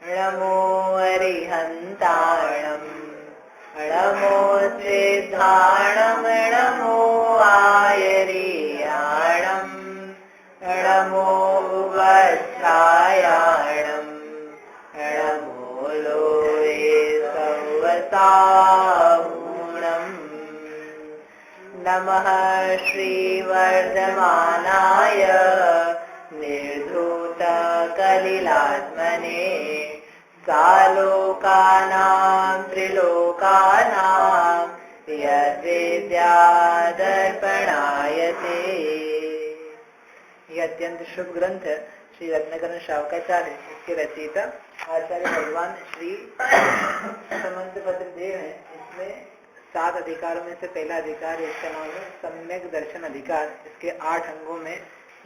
नमो अरिहन्ताणं नमो सिद्धाणं नमो आयर्याणं नमो वत्सायाणं नमो लोये संवसाहुणम् नमः श्रीवर्धमानाय निर्धूतकलिलात्मने सालोकानां त्रिलोकानां यद्विद्यादर्पणायते। यह अत्यंत शुभ ग्रंथ श्री रत्नकर्ण श्रावकाचार्य इसके रचयिता आचार्य भगवान श्री समंतभद्र देव है। इसमें 7 अधिकारों में से पहला अधिकार इसका नाम है सम्यक दर्शन अधिकार। इसके 8 अंगों में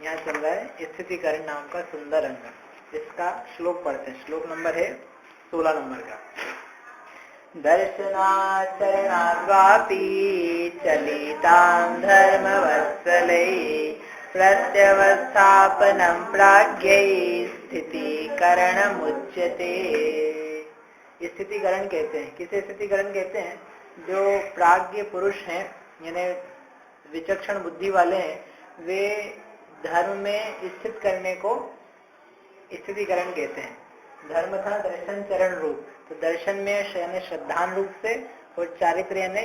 यहाँ चल रहा है स्थितिकरण नाम का सुंदर अंग। इसका श्लोक पढ़ते हैं। श्लोक नंबर है 16 नंबर का। दर्शनाचरणाद्वापि चलितां धर्मवत्सलै प्रत्यवस्थापनं प्राज्ञै स्थितिकरणमुच्यते। स्थितिकरण कहते हैं। किसे स्थितिकरण कहते हैं? जो प्राज्ञ पुरुष हैं यानी विचक्षण बुद्धि वाले हैं, वे धर्म में स्थित करने को स्थितिकरण कहते हैं। धर्म था दर्शन चरण रूप, तो दर्शन में यानी श्रद्धान रूप से, और चारित्र यानी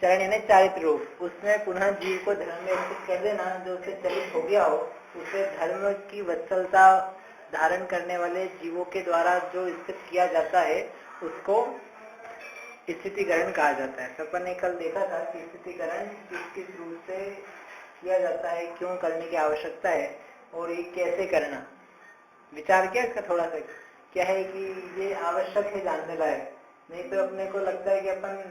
चरण यानी चारित्र रूप, उसमें पुनः जीव को धर्म में स्थित कर देना। जो उसे चलित हो गया हो उसे धर्म की वत्सलता धारण करने वाले जीवों के द्वारा जो स्थित किया जाता है उसको स्थितिकरण कहा जाता है। सपन ने कल देखा था कि स्थितिकरण किस किस रूप से किया जाता है, क्यों करने की आवश्यकता है और ये कैसे करना। विचार किया इसका थोड़ा सा? क्या है कि ये आवश्यक है जानने लायक, नहीं तो अपने को लगता है कि अपन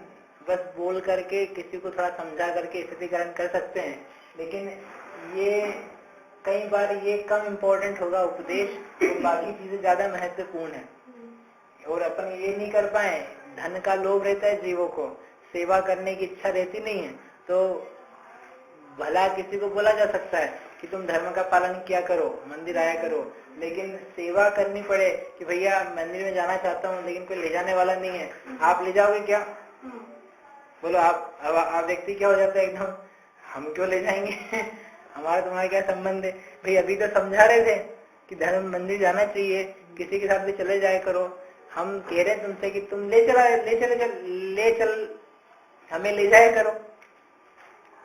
बस बोल करके किसी को थोड़ा समझा करके स्थितिकरण कर सकते हैं, लेकिन ये कई बार ये कम इम्पोर्टेंट होगा उपदेश, तो बाकी चीजें ज्यादा महत्वपूर्ण है और अपन ये नहीं कर पाए। धन का लोभ रहता है जीवों को, सेवा करने की इच्छा रहती नहीं है, तो भला किसी को बोला जा सकता है कि तुम धर्म का पालन किया करो, मंदिर आया करो, लेकिन सेवा करनी पड़े कि भैया मंदिर में जाना चाहता हूँ लेकिन कोई ले जाने वाला नहीं है, आप ले जाओगे क्या? बोलो आप व्यक्ति क्या हो जाता है एकदम, हम क्यों ले जाएंगे हमारा तुम्हारा क्या संबंध है? भाई अभी तो समझा रहे थे कि धर्म मंदिर जाना चाहिए, किसी के साथ भी चले जाया करो। हम कह रहे हैं तुमसे कि तुम ले चल हमें ले जाया करो,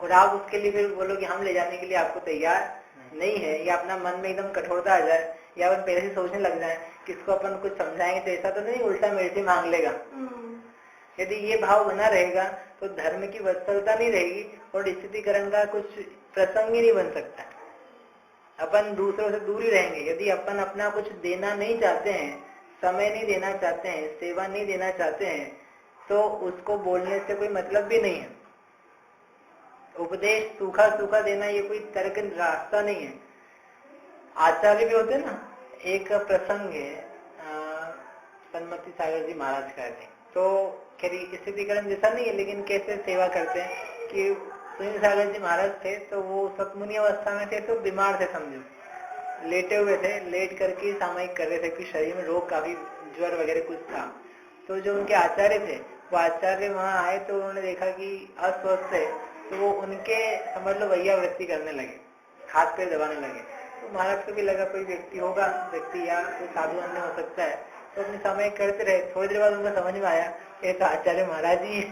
और आप उसके लिए फिर बोलो कि हम ले जाने के लिए आपको तैयार नहीं है, या अपना मन में एकदम कठोरता आ जाए, या अपन पहले से सोचने लग जाए कि इसको अपन कुछ समझाएंगे तो ऐसा तो नहीं उल्टा मेरे से मांग लेगा। यदि ये भाव बना रहेगा तो धर्म की वत्सलता नहीं रहेगी और स्थितिकरण का कुछ प्रसंग ही नहीं बन सकता। अपन दूसरों से दूर ही रहेंगे। यदि अपन अपना कुछ देना नहीं चाहते हैं, समय नहीं देना चाहते हैं, सेवा नहीं देना चाहते हैं, तो उसको बोलने से कोई मतलब भी नहीं है। उपदेश सूखा सूखा देना ये कोई तर्क रास्ता नहीं है। आचार्य भी होते ना, एक प्रसंग है सन्मति सागर जी महाराज का है, तो खैर स्थितिकरण जैसा नहीं है लेकिन कैसे सेवा करते हैं कि सुनील सागर जी महाराज थे, तो वो सतमुनि अवस्था में थे, तो बीमार थे, समझो लेटे हुए थे, लेट करके सामयिक कर रहे थे कि शरीर में रोग, काफी ज्वर वगैरह कुछ था। तो जो उनके आचार्य थे वो आचार्य वहां आए तो उन्होंने देखा कि अस्वस्थ है, तो वो उनके समझ लो वैया वृत्ति करने लगे, हाथ पैर दबाने लगे। तो महाराज को भी लगा कोई व्यक्ति होगा, व्यक्ति या कोई साधु अन्य हो सकता है, तो अपने समय करते रहे। थोड़ी देर बाद उनको समझ में आया ये तो आचार्य महाराज ही है।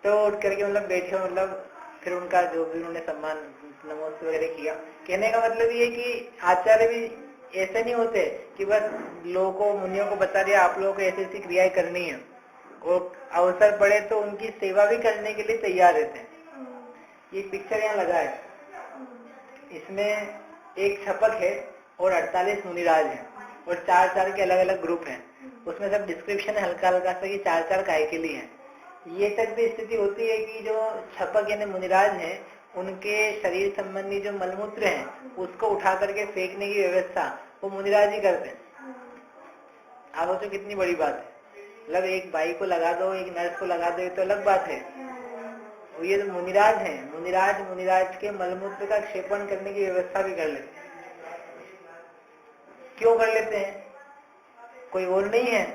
तो उठ करके मतलब बैठे, मतलब फिर उनका जो भी उन्होंने सम्मान नमस्ते वगैरह किया। कहने का मतलब ये कि आचार्य भी ऐसे नहीं होते कि बस लोगों को, मुनियों को बता दिया आप लोगों को ऐसी ऐसी क्रियाएं करनी है, और अवसर पड़े तो उनकी सेवा भी करने के लिए तैयार रहते हैं। ये पिक्चर यहाँ लगा है, इसमें एक छपक है और 48 मुनिराज हैं और 4-4 के अलग अलग ग्रुप हैं। उसमें सब डिस्क्रिप्शन है हल्का हल्का सा कि 4-4 काय के लिए हैं। ये तक भी स्थिति होती है कि जो छपक यानी मुनिराज हैं उनके शरीर संबंधी जो मलमूत्र हैं उसको उठा करके फेंकने की व्यवस्था वो मुनिराज ही करते हैं। आप सोचो कितनी बड़ी बात है। मतलब एक बाई को लगा दो, एक नर्स को लगा दो, तो अलग बात है। ये जो मुनिराज हैं, मुनिराज के मलमूत्र का क्षेपण करने की व्यवस्था भी कर लेते हैं। क्यों कर लेते हैं? कोई और नहीं है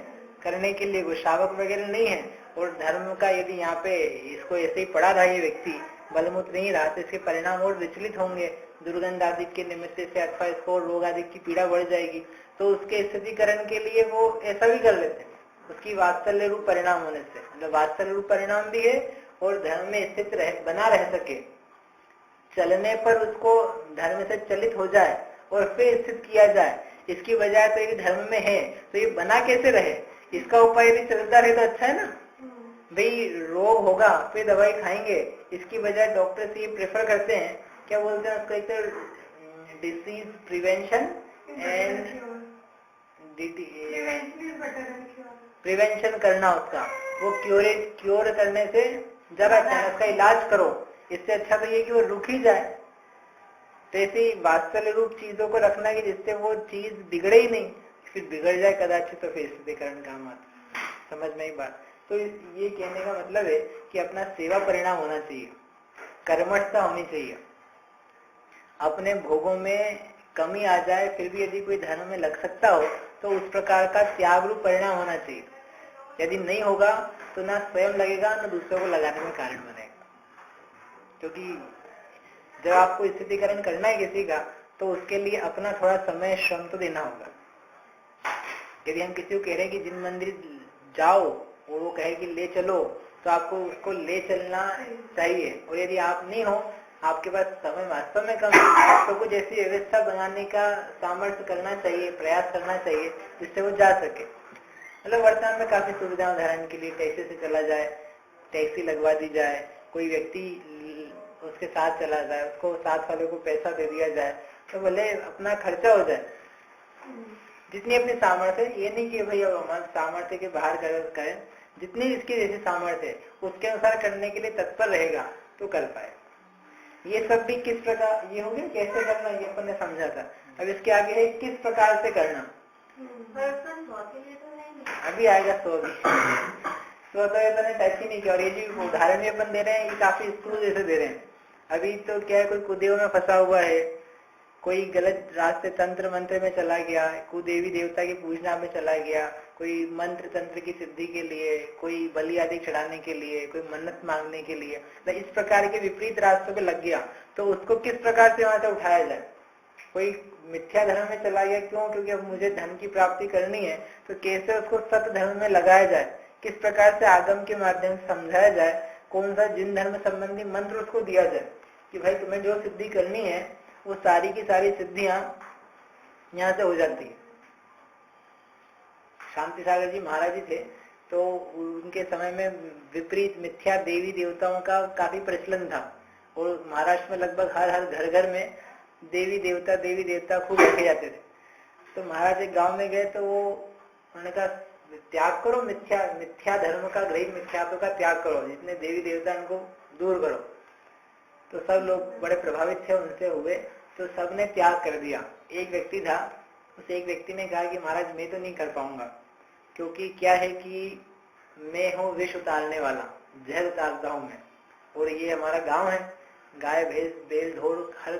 करने के लिए, कोई श्रावक वगैरह नहीं है। और धर्म का यदि यहाँ पे इसको ऐसे ही पड़ा रहा ये व्यक्ति, बलमूत्र नहीं रहा, तो इसके परिणाम और विचलित होंगे, दुर्गंध आदि के निमित्त से, अथवा इसको रोग आदि की पीड़ा बढ़ जाएगी। तो उसके स्थितिकरण के लिए वो ऐसा भी कर लेते हैं, उसकी वात्सल्य रूप परिणाम होने से, मतलब वात्सल्य रूप परिणाम भी है और धर्म में स्थित बना रह सके, चलने पर उसको धर्म से चलित हो जाए और फिर स्थित किया जाए, इसकी बजाय तो यदि धर्म में है तो ये बना कैसे रहे, इसका उपाय यदि चलता रहे तो अच्छा है ना। भाई रोग होगा फिर दवाई खाएंगे, इसकी बजाय डॉक्टर से ये प्रेफर करते हैं, क्या बोलते हैं उसको, एक तो डिसीज प्रिवेंशन एंड प्रिवेंशन करना उसका, वो क्योर करने से ज्यादा अच्छा है, उसका इलाज करो, इससे अच्छा तो ये कि वो रुक ही जाए। तो ऐसी वात्सल्य रूप चीजों को रखना कि जिससे वो चीज बिगड़े ही नहीं, फिर बिगड़ जाए कदाचित तो फिर स्थितिकरण काम आता। समझ में ही बात। तो ये कहने का मतलब है कि अपना सेवा परिणाम होना चाहिए, कर्मठता होनी चाहिए। अपने भोगों में कमी आ जाए फिर भी यदि कोई धर्म में लग सकता हो तो उस प्रकार का त्याग रूप परिणाम होना चाहिए। यदि नहीं होगा तो ना स्वयं लगेगा ना दूसरों को लगाने में कारण बनेगा। क्योंकि जब आपको स्थितिकरण करना है किसी का तो उसके लिए अपना थोड़ा समय श्रम तो देना होगा। यदि हम किसी को कह रहे हैं कि जिन मंदिर जाओ और वो कहे कि ले चलो, तो आपको उसको ले चलना चाहिए। और यदि आप नहीं हो, आपके पास समय वास्तव में कम है, तो कुछ ऐसी व्यवस्था बनाने का सामर्थ्य करना चाहिए, प्रयास करना चाहिए जिससे वो जा सके। मतलब वर्तमान में काफी सुविधा, उदाहरण के लिए टैक्सी से चला जाए, टैक्सी लगवा दी जाए, कोई व्यक्ति उसके साथ चला जाए, उसको साथ वाले को पैसा दे दिया जाए, तो भले अपना खर्चा हो जाए जितनी अपनी सामर्थ्य है। ये नहीं कि भाई अब हमारे सामर्थ्य के बाहर करे, जितनी इसकी जैसी सामर्थ्य है उसके अनुसार करने के लिए तत्पर रहेगा तो कर पाए। ये सब भी किस प्रकार, ये हो गया कैसे करना, ये अपन ने समझा था। अब इसके आगे है किस प्रकार से करना। अभी आएगा सो भी तो अपन ने टच ही नहीं किया। और ये जो उदाहरण भी अपन दे रहे हैं ये काफी स्कूल जैसे दे रहे हैं। अभी तो क्या है, कोई कुदेव में फंसा हुआ है, कोई गलत रास्ते तंत्र मंत्र में चला गया, कोई देवी देवता की पूजना में चला गया, कोई मंत्र तंत्र की सिद्धि के लिए, कोई बलि आदि चढ़ाने के लिए, कोई मन्नत मांगने के लिए, तो इस प्रकार के विपरीत रास्तों पे लग गया, तो उसको किस प्रकार से वहां से उठाया जाए। कोई मिथ्या धर्म में चला गया, क्यों? क्योंकि अब मुझे धन की प्राप्ति करनी है, तो कैसे उसको सत्य धर्म में लगाया जाए, किस प्रकार से आगम के माध्यम से समझाया जाए, कौन सा जिन धर्म संबंधी मंत्र उसको दिया जाए कि भाई तुम्हें जो सिद्धि करनी है वो सारी की सारी सिद्धियां यहाँ से हो जाती है। शांति सागर जी महाराज जी थे, तो उनके समय में विपरीत मिथ्या देवी देवताओं का काफी प्रचलन था और महाराष्ट्र में लगभग हर घर घर में देवी देवता खूब रखे जाते थे। तो महाराज एक गांव में गए तो वो उन्होंने कहा त्याग करो मिथ्या धर्म का, ग्रहित मिथ्यात्व का त्याग करो, जितने देवी देवता उनको दूर करो। तो सब लोग बड़े प्रभावित थे उनसे हुए, तो सबने त्याग कर दिया। एक व्यक्ति था, उस एक व्यक्ति ने कहा कि महाराज मैं तो नहीं कर पाऊंगा, क्योंकि क्या है कि मैं हूँ विष उतारने वाला, जहर उतारता हूँ मैं, और ये हमारा गांव है, गाय भैंस बैल ढोर हर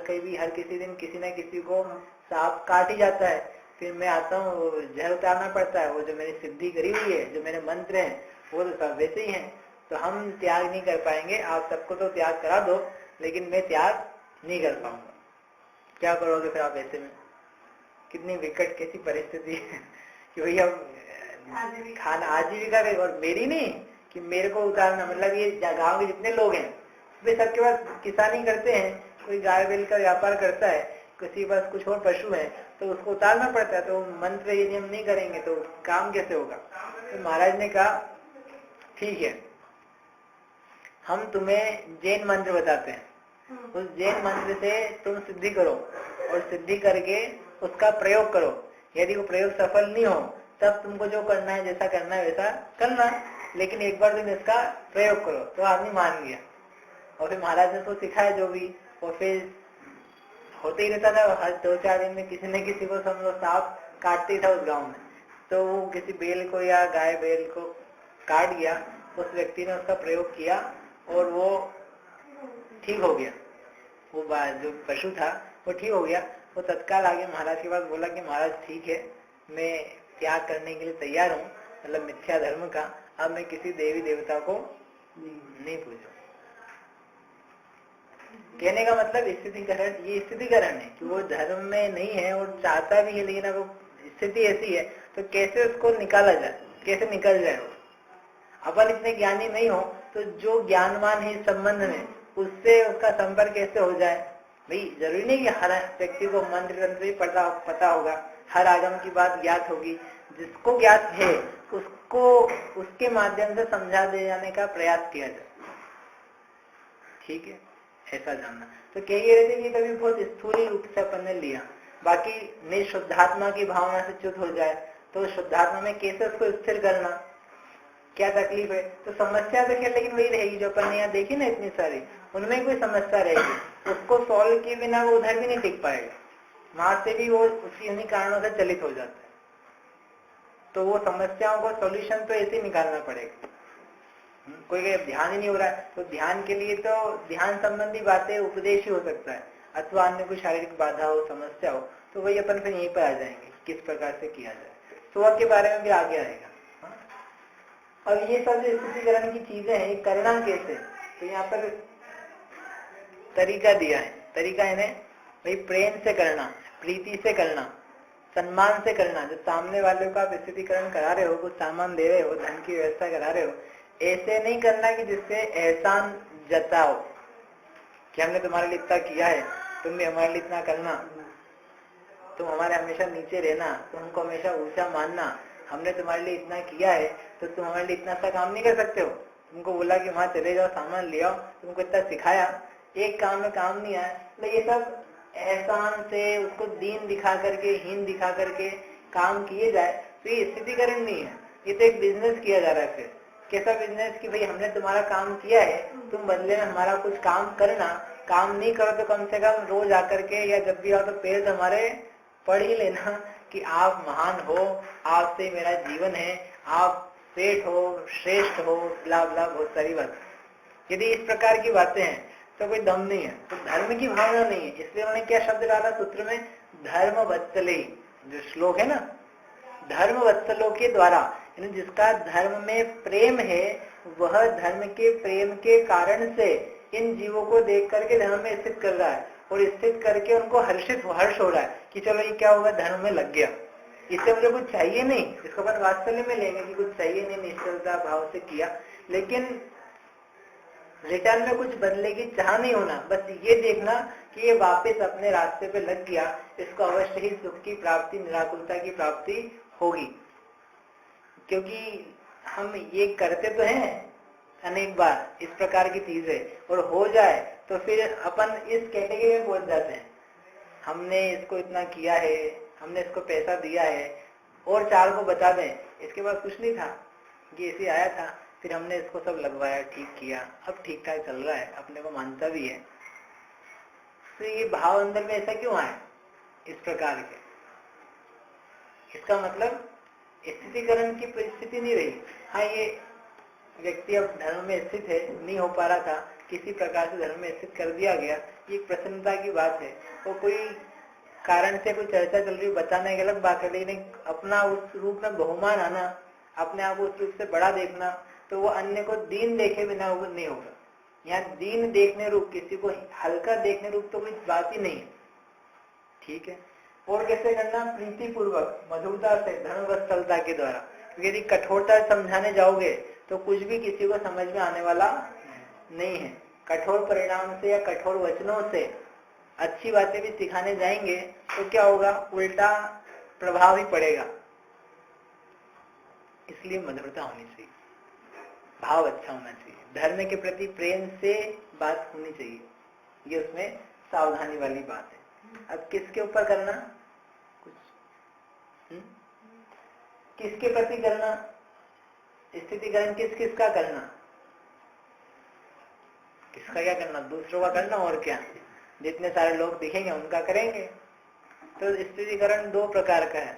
किसी दिन किसी न किसी को सांप काट ही जाता है, फिर मैं आता हूँ जहर उतारना पड़ता है। वो जो मैंने सिद्धि करी हुई है, जो मेरे मंत्र हैं वो तो सब वैसे ही हैं, तो हम त्याग नहीं कर पाएंगे। आप सबको तो त्याग करा दो, लेकिन मैं त्याग नहीं कर पाऊंगा। क्या करोगे फिर आप ऐसे में? कितनी विकट कैसी परिस्थिति है कि भैया खाना आजीविका का, और मेरी नहीं कि मेरे को उतारना, मतलब ये गाँव के जितने लोग हैं वे सबके पास किसानी करते हैं, कोई गाय बैल का व्यापार करता है, किसी के पास कुछ और पशु है, तो उसको उतारना पड़ता है। तो मंत्र यदि हम नहीं करेंगे तो काम कैसे होगा? तो महाराज ने कहा ठीक है, हम तुम्हें जैन मंत्र बताते हैं, उस जैन मंत्र से तुम सिद्धि करो और सिद्धि करके उसका प्रयोग करो। यदि वो प्रयोग सफल नहीं हो तब तुमको जो करना है, जैसा करना है वैसा करना, लेकिन एक बार तुम इसका प्रयोग करो। तो आदमी मान गया और फिर महाराज ने उसको सिखाया जो भी, और फिर होते ही रहता था, हर 2-4 दिन में किसी न किसी को समझो सांप काटते ही था उस गांव में। तो वो किसी बैल को या गाय बैल को काट गया, उस व्यक्ति ने उसका प्रयोग किया और वो ठीक हो गया, वो जो पशु था वो ठीक हो गया। वो तत्काल आगे महाराज के पास बोला कि महाराज ठीक है, मैं त्याग करने के लिए तैयार हूँ, मतलब मिथ्या धर्म का, अब मैं किसी देवी देवता को नहीं पूजूं। कहने का मतलब स्थितिकरण, ये स्थितिकरण है कि वो धर्म में नहीं है और चाहता भी है, लेकिन अब स्थिति ऐसी है तो कैसे उसको निकाला जाए, कैसे निकल जाए वो। अपन इतने ज्ञानी नहीं हो तो जो ज्ञानवान है इस संबंध में, उससे उसका संपर्क कैसे हो जाए। भाई जरूरी नहीं कि हर व्यक्ति को मंत्र तंत्र ही पता होगा, हर आगम की बात ज्ञात होगी। जिसको ज्ञात है उसको उसके माध्यम से समझा दे जाने का प्रयास किया जाए, ठीक है, ऐसा जानना। तो कह ये रहे थे कि कभी बहुत स्थूल रूप से अपन ने लिया, बाकी निशुद्धात्मा की भावना से च्युत हो जाए तो शुद्धात्मा में कैसे उसको स्थिर करना, क्या तकलीफ है। तो समस्या तो क्या, लेकिन वही रहेगी जो अपन ने यहाँ देखी ना इतनी सारी, उनमें कोई समस्या रहेगी, उसको सॉल्व किए बिना वो उधर भी नहीं टिक पाएगा, वहां से भी वो उन्हीं कारणों से चलित हो जाता है। तो वो समस्याओं का सॉल्यूशन तो ऐसे निकालना पड़ेगा। कोई ध्यान ही नहीं हो रहा है तो ध्यान के लिए तो ध्यान संबंधी बातें उपदेश ही हो सकता है, अथवा अन्य कोई शारीरिक बाधा हो, समस्या हो, तो वही अपन फिर यहीं पर आ जाएंगे किस प्रकार से किया जाए। स्व के बारे में भी आगे आएगा। और ये सब जो स्थितिकरण की चीजें हैं, ये करना कैसे, तो यहाँ पर तरीका दिया है। तरीका है भाई प्रेम से करना, प्रीति से करना, सम्मान से करना। जो सामने वाले को आप स्थितिकरण करा रहे हो, कुछ सामान दे रहे हो, धन की व्यवस्था करा रहे हो, ऐसे नहीं करना कि जिससे एहसान जताओ कि हमने तुम्हारे लिए इतना किया है, तुम भी हमारे लिए इतना करना, तुम हमारे हमेशा नीचे रहना, तुम हमको हमेशा ऊंचा मानना, हमने तुम्हारे लिए इतना किया है तो तुम हमारे लिए इतना सा काम नहीं कर सकते हो। तुमको बोला कि वहां चले जाओ, सामान ले आओ, तुमको इतना सिखाया, एक काम में काम नहीं आया, तो ये सब एहसान से उसको दीन दिखा करके, हीन दिखा करके काम किए जाए तो ये स्थितिकरण नहीं है, ये तो एक बिजनेस किया जा रहा है। फिर कैसा बिजनेस कि भाई हमने तुम्हारा काम किया है, तुम बदले में हमारा कुछ काम करना, काम नहीं करो तो कम से कम रोज आकर के या जब भी आओ तो पेड़ हमारे पढ़ ही लेना कि आप महान हो, आपसे मेरा जीवन है, आप सेठ हो, श्रेष्ठ हो, ब्ला ब्ला बहुत सारी बात। यदि इस प्रकार की बातें हैं तो कोई दम नहीं है, तो धर्म की भावना नहीं है। इसलिए उन्होंने क्या शब्द डाला सूत्र में, धर्म वत्सले, जो श्लोक है ना, धर्म वत्सलों के द्वारा, जिसका धर्म में प्रेम है वह धर्म के प्रेम के कारण से इन जीवों को देख करके धर्म में स्थित कर रहा है, और स्थित करके उनको हर्ष हो रहा है कि चलो ये क्या होगा, धर्म में लग गया, इससे मुझे कुछ चाहिए नहीं। इसको अपन वात्सल्य में लेंगे कि कुछ चाहिए नहीं, निश्चलता भाव से किया, लेकिन रिटर्न में कुछ बदले की चाह नहीं होना, बस ये देखना कि ये वापस अपने रास्ते पे लग गया, इसको अवश्य ही सुख की प्राप्ति, निराकुलता की प्राप्ति होगी। क्योंकि हम ये करते तो हैं अनेक बार इस प्रकार की चीजें, और हो जाए तो फिर अपन इस कैटेगरी में पहुंच जाते हैं, हमने इसको इतना किया है, हमने इसको पैसा दिया है, और चार को बता दें इसके बाद कुछ नहीं था, ये ऐसे आया था, फिर हमने इसको सब लगवाया, ठीक किया, अब ठीक ठाक चल रहा है, अपने को मानता भी है। तो ये भाव अंदर में ऐसा क्यों आए इस प्रकार के, इसका मतलब स्थितिकरण की परिस्थिति नहीं रही। हाँ, ये व्यक्ति अब धर्म में स्थित है, नहीं हो पा रहा था, किसी प्रकार से धर्म में स्थित कर दिया गया, ये प्रसन्नता की बात है। और कोई कारण से कोई चर्चा चल रही, बताना एक अलग बात है, लेकिन अपना उस रूप में बहुमान आना, अपने आप को उस रूप से बड़ा देखना, तो वो अन्य को दीन देखे बिना नहीं होगा। यहाँ दीन देखने रूप, किसी को हल्का देखने रूप तो कोई बात ही नहीं है, ठीक है। और कैसे करना, प्रीति पूर्वक, मधुरता से, धर्म वत्सलता के द्वारा। यदि कठोरता समझाने जाओगे तो कुछ भी किसी को समझ में आने वाला नहीं है। कठोर परिणाम से या कठोर वचनों से अच्छी बातें भी सिखाने जाएंगे तो क्या होगा, उल्टा प्रभाव ही पड़ेगा। इसलिए मधुरता होनी चाहिए, भाव अच्छा होना चाहिए, धर्म के प्रति प्रेम से बात होनी चाहिए, ये उसमें सावधानी वाली बात है। अब किसके ऊपर करना, कुछ किसके प्रति करना, स्थितिकरण किस किस का करना, किसका क्या करना, दूसरों का करना, और क्या, जितने सारे लोग दिखेंगे उनका करेंगे। तो स्थितिकरण दो प्रकार का है,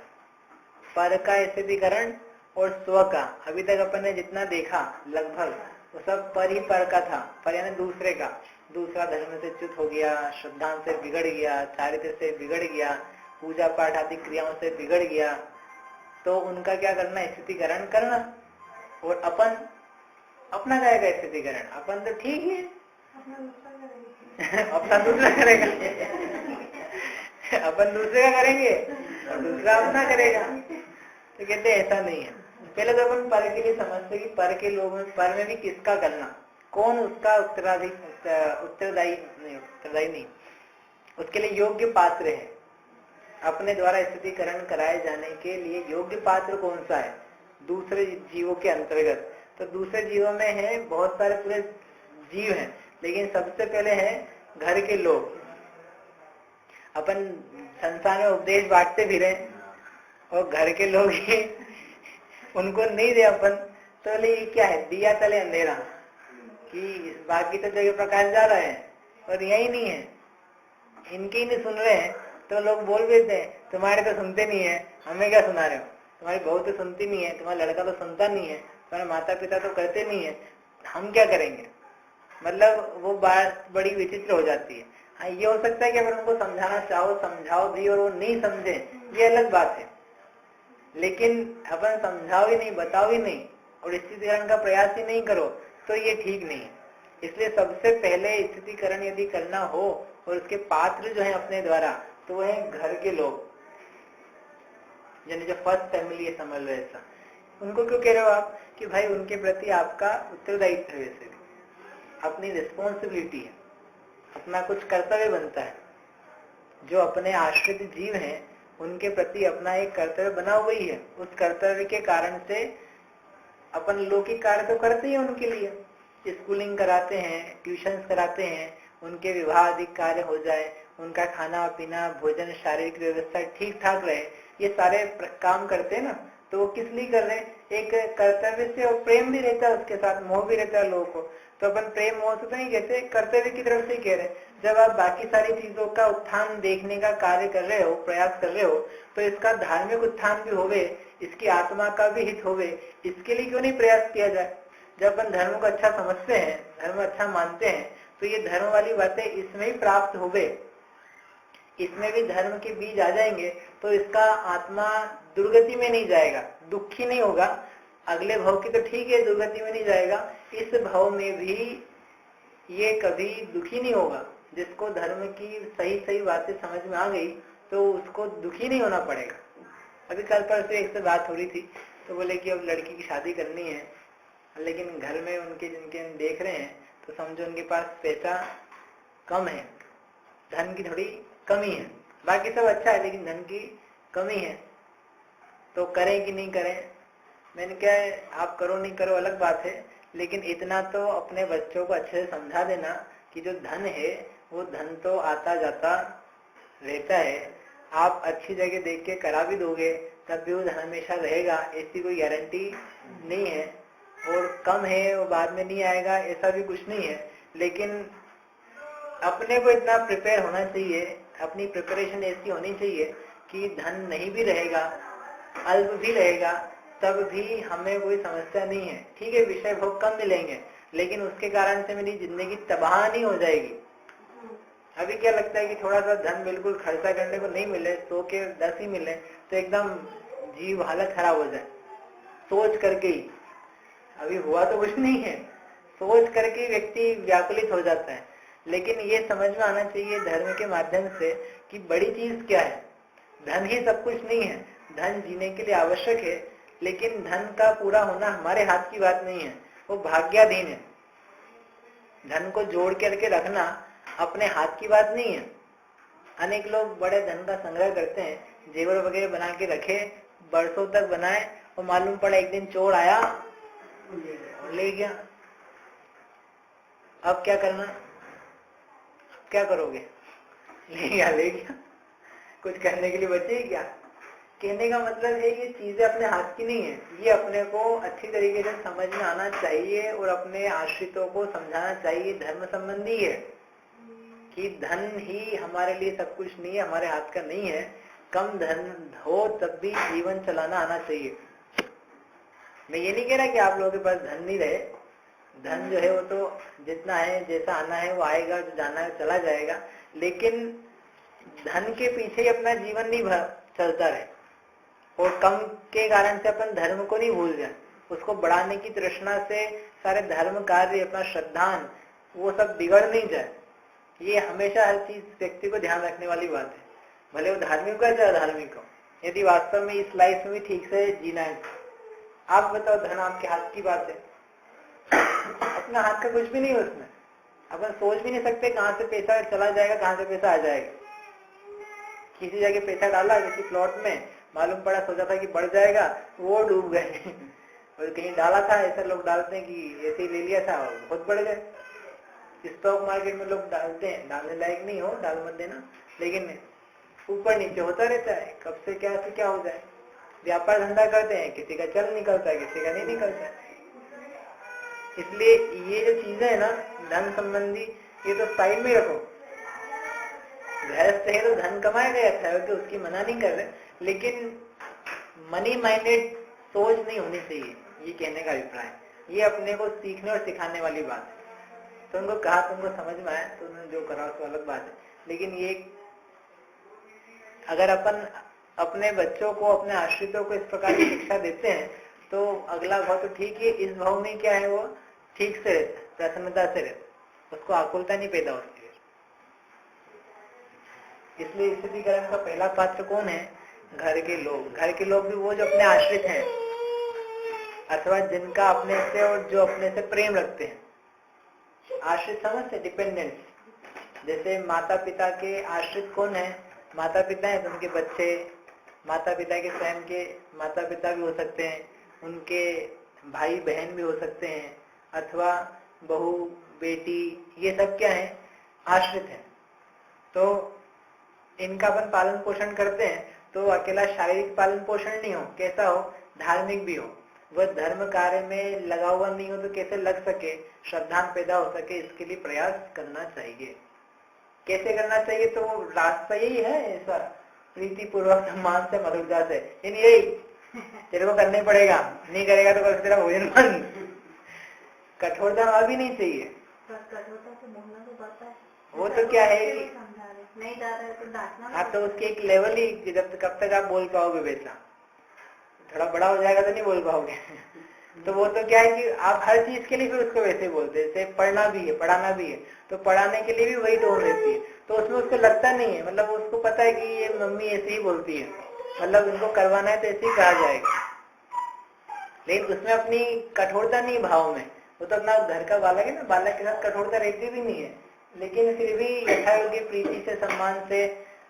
पर का स्थितिकरण और स्व का। अभी तक अपन ने जितना देखा लगभग वो सब पर ही पर का था, पर यानी दूसरे का, दूसरा धर्म से च्युत हो गया, श्रद्धा से बिगड़ गया, चारित्र से बिगड़ गया, पूजा पाठ आदि क्रियाओं से बिगड़ गया, तो उनका क्या करना, स्थितिकरण करना, और अपन अपना जाएगा स्थितिकरण, अपन तो ठीक ही है, अपना दूसरा करेगा अपन दूसरे का करेंगे और दूसरा अपना करेगा। तो कहते ऐसा नहीं है। पहले तो अपन पर के लिए समझते कि पर के लोगों में, पर में भी किसका करना, कौन उसका उत्तरदायी नहीं, उसके लिए योग्य पात्र है, अपने द्वारा स्थितिकरण कराए जाने के लिए योग्य पात्र कौन सा है दूसरे जीवों के अंतर्गत। तो दूसरे जीवों में है बहुत सारे पूरे जीव हैं, लेकिन सबसे पहले है घर के लोग। अपन संसार में उपदेश बांटते भी रहे और घर के लोग ही उनको नहीं दे अपन, तो बोले ये क्या है, दिया तले अंधेरा, कि बाकी तो जगह प्रकाश जा रहा है और यही नहीं है, इनके ही नहीं सुन रहे हैं। तो लोग बोल देते हैं तुम्हारे तो सुनते नहीं है, हमें क्या सुना रहे हो, तुम्हारी बहू तो सुनती नहीं है, तुम्हारा लड़का तो सुनता नहीं है, तुम्हारे माता पिता तो करते नहीं है, हम क्या करेंगे। मतलब वो बात बड़ी विचित्र हो जाती है। हाँ, ये हो सकता है कि अगर उनको समझाना चाहो, समझाओ भी और वो नहीं समझे, ये अलग बात है, लेकिन अपन समझाओ ही नहीं, बताओ ही नहीं और स्थितिकरण का प्रयास ही नहीं करो तो ये ठीक नहीं है। इसलिए सबसे पहले स्थितिकरण यदि करना हो और उसके पात्र जो है अपने द्वारा, तो वो है घर के लोग, यानी जो फर्स्ट फैमिली है, समझ लो ऐसा। उनको क्यों कह रहे हो आप, कि भाई उनके प्रति आपका उत्तरदायित्व है, वैसे भी अपनी रिस्पॉन्सिबिलिटी है, अपना कुछ कर्तव्य बनता है। जो अपने आश्रित जीव हैं उनके प्रति अपना एक कर्तव्य बना हुआ ही है। उस कर्तव्य के कारण से अपन लौकिक कार्य तो करते ही उनके लिए, स्कूलिंग कराते हैं, ट्यूशंस कराते हैं, उनके विवाह आदि कार्य हो जाए, उनका खाना पीना भोजन शारीरिक व्यवस्था ठीक ठाक रहे, ये सारे काम करते हैं ना। तो वो किस लिए कर रहे हैं, एक कर्तव्य से, और प्रेम भी रहता है उसके साथ, मोह भी रहता है लोगों को। तो अपन प्रेम मोह से तो नहीं कहते, कर्तव्य की तरफ से ही कह रहे हैं। जब आप बाकी सारी चीजों का उत्थान देखने का कार्य कर रहे हो, प्रयास कर रहे हो, तो इसका धार्मिक उत्थान भी होवे, इसकी आत्मा का भी हित होवे, इसके लिए क्यों नहीं प्रयास किया जाए। जब अपन धर्म को अच्छा समझते हैं, धर्म अच्छा मानते हैं, तो ये धर्म वाली बातें इसमें ही प्राप्त होवे, इसमें भी धर्म के बीज आ जाएंगे, तो इसका आत्मा दुर्गति में नहीं जाएगा, दुखी नहीं होगा। अगले भाव की तो ठीक है, दुर्गति में नहीं जाएगा, इस भाव में भी ये कभी दुखी नहीं होगा। जिसको धर्म की सही सही बातें समझ में आ गई तो उसको दुखी नहीं होना पड़ेगा। अभी कल परसों एक से बात हो रही थी, तो बोले कि अब लड़की की शादी करनी है, लेकिन घर में उनके जिनके देख रहे हैं तो समझो उनके पास पैसा कम है, धन की थोड़ी कमी है, बाकी सब अच्छा है लेकिन धन की कमी है, तो करें कि नहीं करें। मैंने क्या है, आप करो नहीं करो अलग बात है, लेकिन इतना तो अपने बच्चों को अच्छे से समझा देना कि जो धन है वो धन तो आता जाता रहता है, आप अच्छी जगह देख के करा भी दोगे तब भी वो धन हमेशा रहेगा, ऐसी कोई गारंटी नहीं है। और कम है वो बाद में नहीं आएगा, ऐसा भी कुछ नहीं है। लेकिन अपने को इतना प्रिपेयर होना चाहिए, अपनी प्रिपरेशन ऐसी होनी चाहिए कि धन नहीं भी रहेगा, अल्प भी रहेगा, तब भी हमें कोई समस्या नहीं है। ठीक है, विषय भोग कम मिलेंगे, लेकिन उसके कारण से मेरी जिंदगी तबाह नहीं हो जाएगी। अभी क्या लगता है कि थोड़ा सा धन बिल्कुल खर्चा करने को नहीं मिले, 100 के 10 ही मिले तो एकदम जीव हालत खराब हो जाए, सोच करके ही। अभी हुआ तो कुछ नहीं है, सोच करके व्यक्ति व्याकुलित हो जाता है। लेकिन ये समझ में आना चाहिए धर्म के माध्यम से कि बड़ी चीज क्या है, धन ही सब कुछ नहीं है। धन जीने के लिए आवश्यक है, लेकिन धन का पूरा होना हमारे हाथ की बात नहीं है, वो भाग्याधीन है। धन को जोड़ करके रखना अपने हाथ की बात नहीं है। अनेक लोग बड़े धन का संग्रह करते हैं, जेवर वगैरह बना के रखे, बरसों तक बनाए, और मालूम पड़ा एक दिन चोर आया ले गया। अब क्या करना, क्या करोगे, ले गया, कुछ करने के लिए बचे क्या। कहने का मतलब है ये चीजें अपने हाथ की नहीं है, ये अपने को अच्छी तरीके से समझ में आना चाहिए और अपने आश्रितों को समझाना चाहिए धर्म संबंधी है कि धन ही हमारे लिए सब कुछ नहीं है, हमारे हाथ का नहीं है। कम धन हो तब भी जीवन चलाना आना चाहिए। मैं ये नहीं कह रहा कि आप लोगों के पास धन नहीं रहे, धन जो है वो तो जितना है, जैसा आना है वो आएगा, जो जाना है चला जाएगा, लेकिन धन के पीछे ही अपना जीवन नहीं चलता रहे। और कम के कारण से अपन धर्म को नहीं भूल जाए, उसको बढ़ाने की तृष्णा से सारे धर्म कार्य, अपना श्रद्धान, वो सब बिगड़ नहीं जाए। ये हमेशा हर चीज व्यक्ति को ध्यान रखने वाली बात है, भले वो धार्मिक हो या अधार्मिक हो, यदि वास्तव में इस लाइफ में भी ठीक से जीना है। आप बताओ, धन आपके हाथ की बात है, अपना हाथ का कुछ भी नहीं है उसमें, अपन सोच भी नहीं सकते कहाँ से पैसा चला जाएगा, कहाँ से पैसा आ जाएगा। किसी जगह पैसा डाला किसी प्लॉट में, मालूम पड़ा, सोचा था कि बढ़ जाएगा, वो डूब गए। और कहीं डाला था, ऐसा लोग डालते हैं कि ऐसे ही ले लिया था और बहुत बढ़ गए। स्टॉक मार्केट में लोग डालते हैं, डालने लायक नहीं हो, डाल मत देना, लेकिन ऊपर नीचे होता रहता है, कब से क्या हो जाए। व्यापार धंधा करते हैं, किसी का चल निकलता है, किसी का नहीं निकलता है। इसलिए ये जो चीजें है ना धन संबंधी, ये तो साइड में रखो। गृहस्थ है तो धन कमाया गया था, कि उसकी मना नहीं कर रहे, लेकिन मनी माइंडेड सोच नहीं होनी चाहिए, ये कहने का अभिप्राय। ये अपने को सीखने और सिखाने वाली बात है। तो उनको कहा, तुमको समझ में आया तो उन्होंने जो करा उसको अलग बात है, लेकिन ये अगर अपन अपने बच्चों को, अपने आश्रितों को इस प्रकार की शिक्षा देते हैं तो अगला भाव तो ठीक है, इस भाव में क्या है वो ठीक से रहता, प्रसन्नता से रहता, उसको आकुलता नहीं पैदा होती है। इसलिए स्थितिकरण का पहला पात्र कौन है? घर के लोग। घर के लोग भी वो जो अपने आश्रित हैं, अथवा जिनका अपने से और जो अपने से प्रेम रखते हैं। आश्रित समझते, डिपेंडेंट। जैसे माता पिता के आश्रित कौन है? माता पिता है तो उनके बच्चे, माता पिता के स्वयं के माता पिता भी हो सकते हैं, उनके भाई बहन भी हो सकते हैं, अथवा बहू बेटी, ये सब क्या है? आश्रित है। तो इनका अपन पालन पोषण करते हैं तो अकेला शारीरिक पालन पोषण नहीं हो, कैसा हो? धार्मिक भी हो। वह धर्म कार्य में लगा हुआ नहीं हो तो कैसे लग सके, श्रद्धा पैदा हो सके, इसके लिए प्रयास करना चाहिए। कैसे करना चाहिए? तो रास्ता यही है, ऐसा प्रीति पूर्वक सम्मान से मधुरता से, यही तेरे को करने पड़ेगा, नहीं करेगा तो तेरा भोजन बंद। कठोरता अभी नहीं चाहिए। कठोरता से बोलना तो पड़ता है। वो तो क्या है कि नहीं डाला तो डांटना। आप तो उसके एक लेवल ही, जब कब तक आप बोल पाओगे वैसा, थोड़ा बड़ा हो जाएगा तो नहीं बोल पाओगे। तो वो तो क्या है कि आप हर चीज के लिए फिर उसको वैसे बोलते हैं। जैसे पढ़ना भी है, पढ़ाना भी है, तो पढ़ाने के लिए भी वही टोन रहती है, तो उसमें उसको लगता नहीं है, मतलब उसको पता है कि ये मम्मी ऐसे ही बोलती है, मतलब इनको करवाना है तो ऐसे ही कहा जाएगा। लेकिन उसमें अपनी कठोरता नहीं भाव में, वो तो अपना घर का बालक है ना, बालक के साथ कठोरता रहती भी नहीं है, लेकिन फिर भी यथायोग्य प्रीति से, सम्मान से,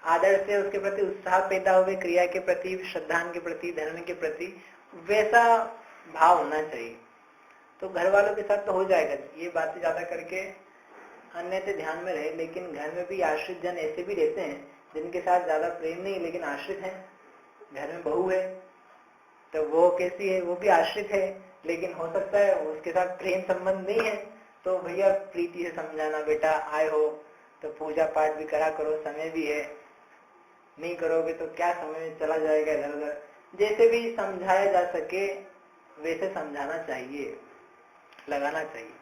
आदर से उसके प्रति उत्साह पैदा हो गए, क्रिया के प्रति, श्रद्धान के प्रति, धर्म के प्रति, वैसा भाव होना चाहिए। तो घर वालों के साथ तो हो जाएगा। ये बातें ज्यादा करके अन्य से ध्यान में रहे, लेकिन घर में भी आश्रित जन ऐसे भी रहते हैं जिनके साथ ज्यादा प्रेम नहीं लेकिन आश्रित है। घर में बहू है तो वो कैसी है? वो भी आश्रित है, लेकिन हो सकता है उसके साथ प्रेम संबंध नहीं है, तो भैया प्रीति से समझाना, बेटा आए हो तो पूजा पाठ भी करा करो, समय भी है, नहीं करोगे तो क्या समय चला जाएगा इधर उधर। जैसे भी समझाया जा सके वैसे समझाना चाहिए, लगाना चाहिए।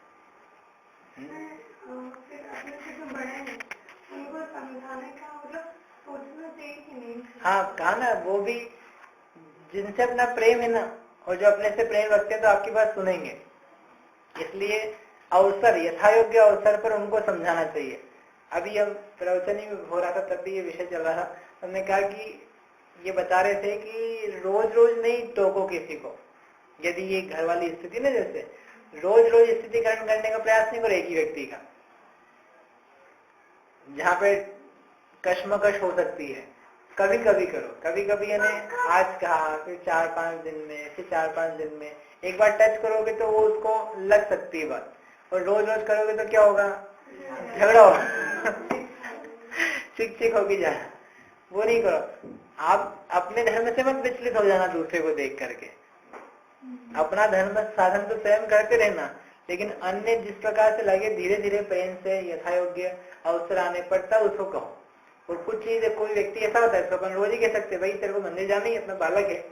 हाँ कहा ना, वो भी जिनसे अपना प्रेम है ना, और जो अपने से प्रेम रखते हैं तो आपकी बात सुनेंगे। इसलिए अवसर, यथायोग्य अवसर पर उनको समझाना चाहिए। अभी हम प्रवचन ही हो रहा था, तब भी ये विषय चल रहा था, हमने कहा कि ये बता रहे थे कि रोज रोज नहीं टोको किसी को। यदि ये घर वाली स्थिति ना, जैसे रोज रोज स्थितिकरण करने का प्रयास नहीं करो एक ही व्यक्ति का, जहाँ पे कश्मकश हो सकती है, कभी कभी करो, कभी कभी यानी आज कहा, फिर 4-5 दिन में, फिर 4-5 दिन में एक बार टच करोगे तो वो उसको लग सकती है बात, और रोज रोज करोगे तो क्या होगा? झगड़ा होगा, चिक होगी जाना। वो नहीं करो। आप अपने धर्म से मत विचलित हो जाना दूसरे को देख करके। अपना धर्म साधन तो स्वयं करते रहना, लेकिन अन्य जिस प्रकार से लगे धीरे धीरे प्रेम से यथायोग्य अवसर आने पर तब उसको कहो। और कुछ चीज, कोई व्यक्ति ऐसा होता है तो अपन रोज ही कह सकते भाई तेरे को मंदिर जाना ही, अपना बालक है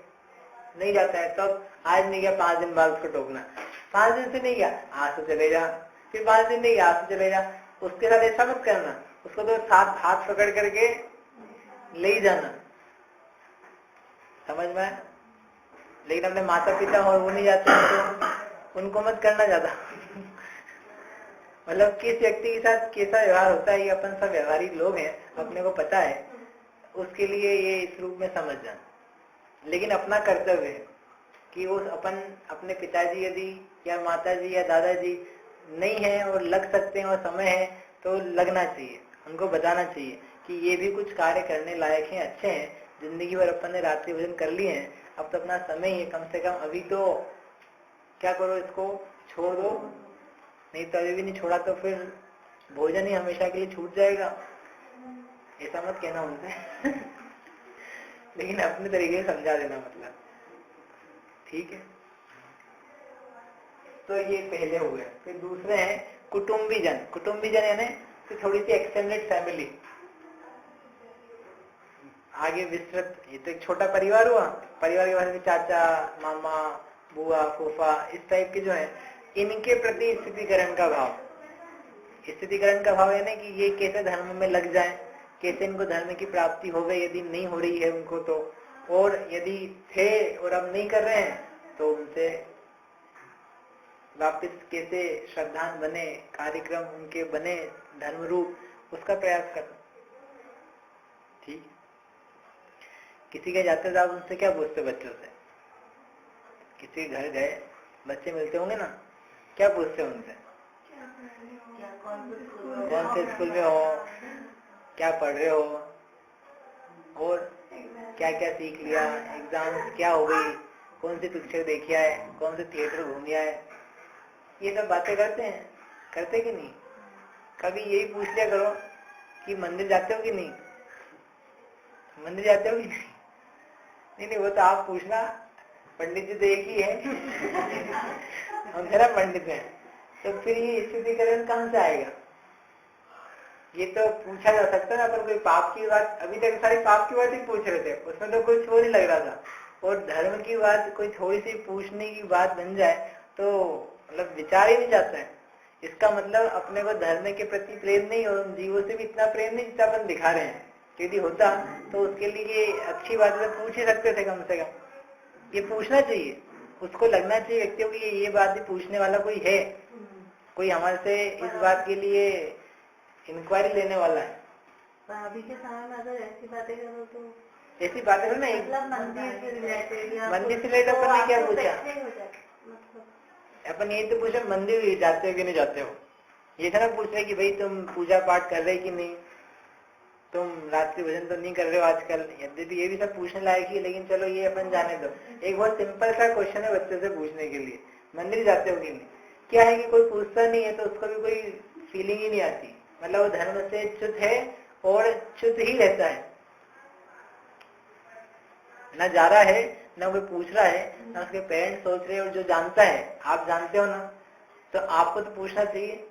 नहीं जाता है, तब आज नहीं गया 5 दिन बाद उसको टोकना, 5 दिन से नहीं गया आज से चले जा, फिर 5 दिन नहीं गया आज से चले जा। उसके साथ ऐसा मत करना, उसको तो साथ हाथ पकड़ करके ले ही जाना। समझ में? लेकिन अपने माता पिता और वो नहीं जाते हैं तो उनको मत करना ज्यादा। मतलब किस व्यक्ति के साथ कैसा व्यवहार होता है ये अपन सब व्यवहारिक लोग हैं, अपने को पता है, उसके लिए ये इस रूप में समझ जाना। लेकिन अपना कर्तव्य है कि वो अपन अपने पिताजी यदि या माताजी या दादाजी नहीं है और लग सकते हैं और समय है तो लगना चाहिए, उनको बताना चाहिए कि ये भी कुछ कार्य करने लायक हैं, अच्छे हैं, जिंदगी भर अपन ने रात्रि भोजन कर लिए हैं, अब तो अपना समय ही है, कम से कम अभी तो क्या करो, इसको छोड़ दो, नहीं तो अभी भी नहीं छोड़ा तो फिर भोजन ही हमेशा के लिए छूट जाएगा। ऐसा मत कहना उनसे लेकिन अपने तरीके से समझा देना, मतलब ठीक है। तो ये पहले हुए। फिर दूसरे हैं कुटुंबीजन। कुटुंबीजन यानी तो थोड़ी सी एक्सटेंडेड फैमिली, आगे विस्तृत, ये तो एक छोटा परिवार हुआ, परिवार के बारे में चाचा मामा बुआ फूफा इस टाइप के जो है, इनके प्रति स्थितिकरण का भाव। स्थितिकरण का भाव यानी कि ये कैसे धर्म में लग जाए, कैसे इनको धर्म की प्राप्ति हो गई, यदि नहीं हो रही है उनको तो, और यदि थे और अब नहीं कर रहे हैं तो उनसे वापस कैसे श्रद्धान बने, कार्यक्रम उनके बने धर्म रूप, उसका प्रयास करना। ठीक, किसी के जाते थे आप उनसे क्या पूछते, बच्चों से, किसी के घर गए बच्चे मिलते होंगे ना, क्या पूछते उनसे, कौन से स्कूल में हो, क्या पढ़ रहे हो, और क्या क्या सीख लिया, एग्जाम क्या हो गई, कौन सी पिक्चर देखी है, कौन से थिएटर घूम आए, ये सब बातें करते हैं, करते कि नहीं। कभी यही पूछ लिया करो कि मंदिर जाते हो कि नहीं, मंदिर जाते हो कि नहीं। नहीं नहीं, वो तो आप पूछना, पंडित जी तो एक ही है हम जरा पंडित हैं, तो फिर ये स्थितिकरण कहाँ से आएगा। ये तो पूछा जा सकता है ना, पर कोई पाप की बात, अभी तक सारी पाप की बात ही पूछ रहे थे, उसमें तो कुछ वो नहीं लग रहा था, और धर्म की बात कोई थोड़ी सी पूछने की बात बन जाए तो मतलब विचार ही नहीं जाता है। इसका मतलब अपने को धर्म के प्रति प्रेम नहीं और जीवों से भी इतना प्रेम नहीं जितना अपन दिखा रहे हैं। यदि होता तो उसके लिए अच्छी बात है, पूछ ही सकते थे कम से कम, ये पूछना चाहिए, उसको लगना चाहिए व्यक्तियों की ये बात भी पूछने वाला कोई है, कोई हमारे से इस बात के लिए इंक्वायरी लेने वाला है। अभी के समय में अगर ऐसी बातें करो तो, ऐसी बातें ना, मतलब मंदिर से रिलेटेड, मंदिर से रिलेटेड अपन ने क्या पूछा, मतलब अपन ये तो पूछा मंदिर जाते हो कि नहीं जाते हो, ये था ना पूछ रहे कि भाई तुम पूजा पाठ कर रहे कि नहीं, तुम रात्रि भोजन तो नहीं कर रहे हो आजकल, यद्यपि ये भी सब पूछने लायक ही, लेकिन चलो ये अपन जाने दो। एक बहुत सिंपल सा क्वेश्चन है बच्चे से पूछने के लिए, मंदिर जाते हो कि नहीं। क्या है कि कोई पूछता नहीं है तो उसको भी कोई फीलिंग ही नहीं आती, मतलब वो धर्म से च्युत है और च्युत ही रहता है, ना जा रहा है ना कोई पूछ रहा है, ना उसके पेरेंट्स सोच रहे हैं, और जो जानता है, आप जानते हो ना, तो आपको तो पूछना चाहिए।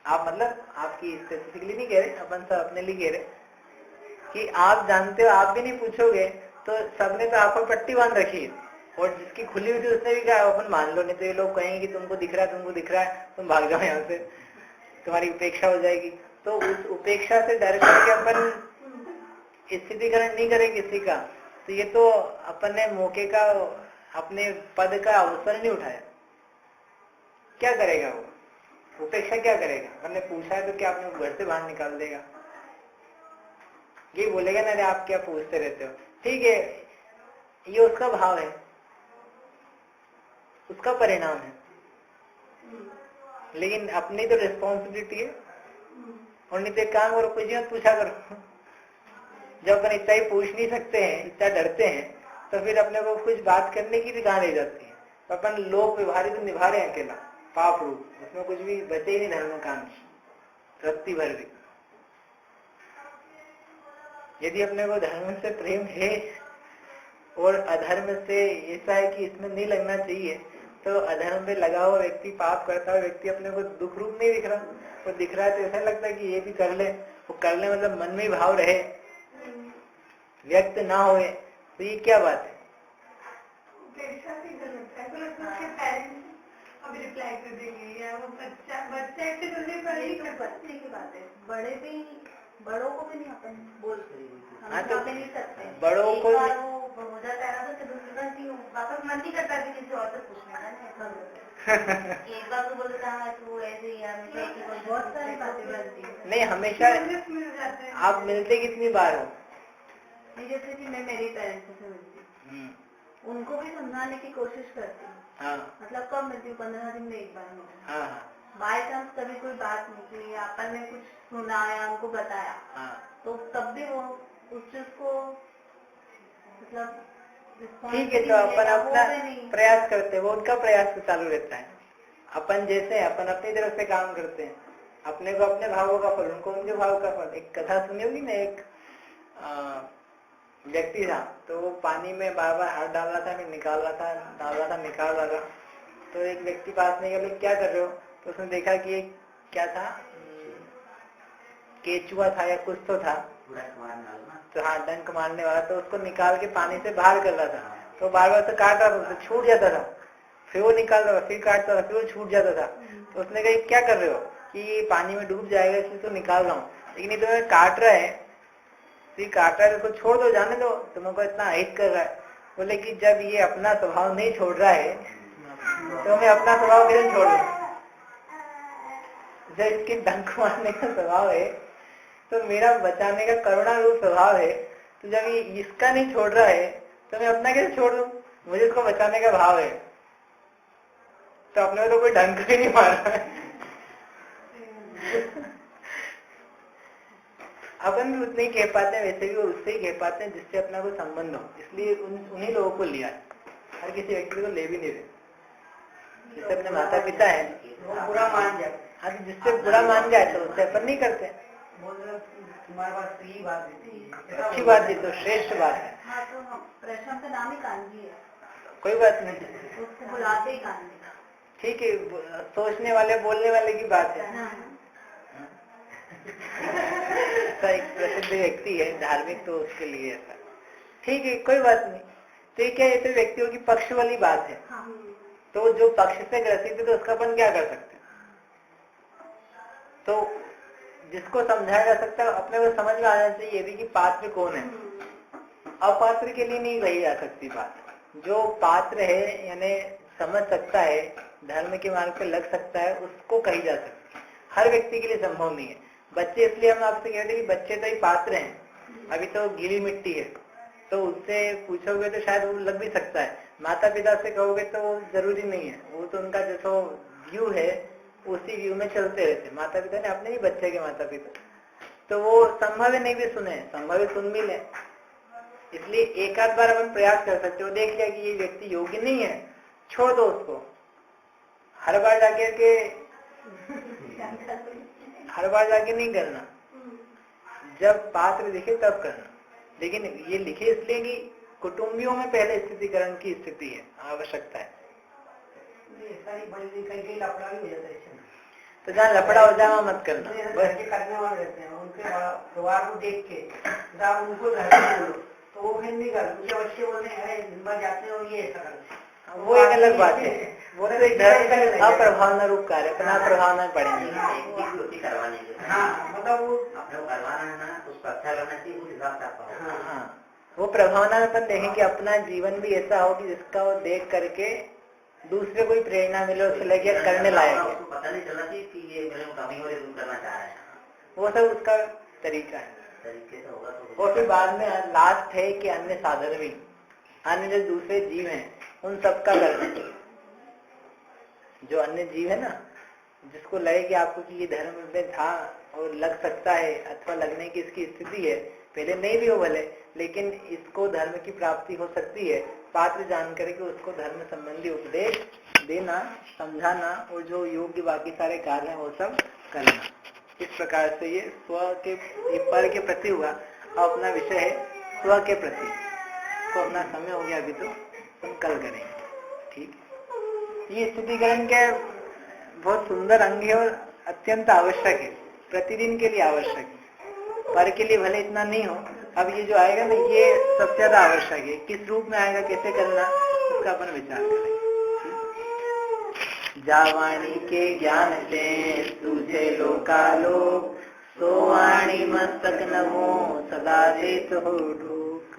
आप मतलब आपकी स्पेसिफिकली नहीं कह रहे, अपन सब अपने लिए कह रहे कि आप जानते हो, आप भी नहीं पूछोगे तो सबने तो आप पर पट्टी बांध रखी है, और जिसकी खुली हुई थी उसने भी कहा अपन मान लो, नहीं तो ये लोग कहेंगे कि तुमको दिख रहा है, तुमको दिख रहा है, तुम भाग जाओ यहाँ से, तुम्हारी उपेक्षा हो जाएगी। तो उस उपेक्षा से डर करके अपन स्थितिकरण नहीं करें किसी का, तो ये तो अपन ने मौके का, अपने पद का अवसर नहीं उठाया। क्या करेगा वो, उपेक्षा क्या करेगा, मैंने पूछा है तो क्या अपने घर से बाहर निकाल देगा, ये बोलेगा ना, आप क्या पूछते रहते हो। ठीक है, ये उसका भाव है, उसका परिणाम है, लेकिन अपनी तो रिस्पॉन्सिबिलिटी है, और नहीं तो काम करो, कुछ मत पूछा करो। जब अपन इतना ही पूछ नहीं सकते हैं, इतना डरते हैं, तो फिर अपने को कुछ बात करने की भी कहाँ रह जाती है। तो अपन लोक व्यवहारिक तो निभा रहे हैं अकेला, पाप रूप, उसमें कुछ भी बचे ही नहीं धर्म काम रत्ती भर भी। यदि अपने को धर्म से प्रेम है और अधर्म से ऐसा है कि इसमें नहीं लगना चाहिए, तो अधर्म पे लगा हुआ व्यक्ति, पाप करता हुआ व्यक्ति अपने को दुख रूप नहीं दिख रहा, वो दिख रहा है तो ऐसा लगता है कि ये भी कर ले, वो कर ले, मतलब मन में भाव रहे, व्यक्त ना होए, तो ये क्या बात है। रिप्लाई कर देंगे या वो बच्चे ऐसे करने पड़ेगी, तो बच्चे की बात है, बड़े भी, बड़ों को भी नहीं अपन बोल हाँ, तो नहीं सकते, बड़ों को हो जाता है ना तो दूसरी गलती वापस मन नहीं करता कि किसी और से पूछने का ना। एक बार तो बोलता है तू ऐसे ही यार बहुत सारी बातें बनती है। नहीं हमेशा मिल जाते हैं। आप मिलते कितनी बार हो? जैसे कि मैं मेरी पेरेंट्स से मिलती हूँ, उनको भी समझाने की कोशिश करती हूँ। हाँ मतलब कब मिलती हूँ, 15 दिन में एक बार मिलती हूँ। हाँ बाय चांस कभी कोई बात निकली या अपन ने कुछ सुना या उनको बताया, हाँ तो तब भी वो उस चीज को मतलब ठीक है। तो अपन अपना प्रयास करते हैं, वो उनका प्रयास तो चालू रहता है। अपन जैसे हैं, अपन अपनी तरफ से काम करते हैं, अपने को अपने भावों का फल, उनको उनके भाव का फल। एक कथा सुनी होगी ना, एक व्यक्ति था, तो वो पानी में बार बार हाथ डाल रहा था, फिर निकाल रहा था, डाल रहा था, निकाल रहा था। तो एक व्यक्ति पास में गया, क्या कर रहे हो? तो उसने देखा कि एक क्या था, केचुआ था या कुछ तो था, तो हाँ डंक मारने वाला। तो उसको निकाल के पानी से बाहर कर रहा था, तो बार बार उसे काट रहा था, उसे छूट जाता था, फिर वो निकाल रहा था, फिर काटता था, फिर वो छूट जाता था। तो उसने कहा क्या कर रहे हो कि ये पानी में डूब जाएगा इसलिए तो निकाल रहा हूँ, लेकिन ये तो काट रहा है, फिर काट रहा है तो छोड़ दो, जाने दो, तुम को इतना हित कर रहा है। बोले कि जब ये अपना स्वभाव नहीं छोड़ रहा है तो मैं अपना स्वभाव कैसे छोड़ दूं? जब इसके डंक मारने का स्वभाव है तो मेरा बचाने का करुणा रूप स्वभाव है, तो जब ये इसका नहीं छोड़ रहा है तो मैं अपना कैसे छोड़ दूं? मुझे इसको बचाने का भाव है, तो अपने को तो कोई ढंग भी नहीं मार रहा है। अपन भी उतने ही कह पाते हैं, वैसे भी उससे ही कह पाते हैं जिससे अपना कोई संबंध हो, इसलिए उन्हीं लोगों को लिया। हर किसी व्यक्ति को ले भी नहीं रहे। जिससे अपने माता पिता है वो बुरा मान जाए, हाँ जिससे बुरा मान जाए तो उससे अपन नहीं करते। तुम्हारे पास सही बात है, अच्छी बात है, तो श्रेष्ठ बात है। हाँ, तो प्रश्न का नाम ही कांजी है, कोई बात नहीं, उसको बुलाते ही कांजी। ठीक है, सोचने वाले बोलने वाले की बात है। एक प्रसिद्ध व्यक्ति है धार्मिक, तो उसके लिए ऐसा ठीक है, कोई बात नहीं। तो ये क्या, ये तो व्यक्तियों की पक्ष वाली बात है। तो जो पक्ष से ग्रसित है तो उसका अपन क्या कर सकते हैं? तो जिसको समझाया जा सकता है, अपने को समझ में आना चाहिए ये भी कि पात्र कौन है। अपात्र के लिए नहीं कही जा सकती बात। जो पात्र है यानी समझ सकता है, धर्म के मार्ग पे लग सकता है, उसको कही जा सकती है। हर व्यक्ति के लिए संभव नहीं है। बच्चे, इसलिए हम आपसे कहते हैं कि बच्चे तो ही पात्र हैं, अभी तो गीली मिट्टी है, तो उससे पूछोगे तो शायद वो लग भी सकता है। माता पिता से कहोगे तो वो जरूरी नहीं है, वो तो उनका जो व्यू है उसी व्यू में चलते रहते। माता पिता ने अपने ही बच्चे के माता पिता, तो वो संभव है नहीं भी सुने, संभव है सुन भी ले। इसलिए एक आध बार अपन प्रयास कर सकते हो, देख लिया कि ये व्यक्ति योग्य नहीं है, छोड़ दो उसको। हर बार जाके नहीं करना, जब पात्र दिखे तब करना। लेकिन ये लिखे इसलिए कि कुटुंबियों में पहले स्थितिकरण की स्थिति है, आवश्यकता है। तो जहाँ लफड़ा हो जाए मत करना, बस करने वाले रहते हैं, उनके व्यवहार को देख के उनको घर में बोलो तो वो फिर नहीं कर, उनके बच्चे बोलते हैं जाते हो ये ऐसा करते, वो एक अलग बात है। वो तो एक धर्म का अप्रभावना रूप कार्य, अपना प्रभावना पड़ेंगे। हाँ, मतलब वो अपने को करवाना है ना, उसको अच्छा करना चाहिए, उस हिसाब से। हाँ, वो प्रभावना में अपन देखें कि अपना जीवन भी ऐसा हो कि जिसका वो देख करके दूसरे को ही प्रेरणा मिले, उससे लगे करने लायक है। पता नहीं चला कि ये मेरे को कमी और दूर करना चाह रहा है, वो सब उसका तरीका है, तरीके से होगा तो। और फिर बाद में लास्ट है कि अन्य साधन भी, अन्य जो दूसरे जीव हैं उन सबका करना चाहिए। जो अन्य जीव है ना, जिसको लगे कि आपको कि ये धर्म में था और लग सकता है, अथवा लगने की इसकी स्थिति है, पहले नहीं भी हो भले, लेकिन इसको धर्म की प्राप्ति हो सकती है, पात्र जान करके उसको धर्म संबंधी उपदेश देना, समझाना, और जो योग्य बाकी सारे कार्य हैं वो सब करना। इस प्रकार से ये स्व के, ये पर के प्रति हुआ। अब अपना विषय है स्व के प्रति। तो अपना समय हो गया, अभी तो हम कल करेंगे, ठीक। ये स्थितिकरण के बहुत सुंदर अंग है और अत्यंत आवश्यक है, प्रतिदिन के लिए आवश्यक है। पर के लिए भले इतना नहीं हो, अब ये जो आएगा ना, ये सबसे ज्यादा आवश्यक है। किस रूप में आएगा, कैसे करना, उसका अपन विचार करें। जावाणी के ज्ञान से तुझे लोकालोक, सो वाणी मस्तक नमो सदा देत हो ढूक।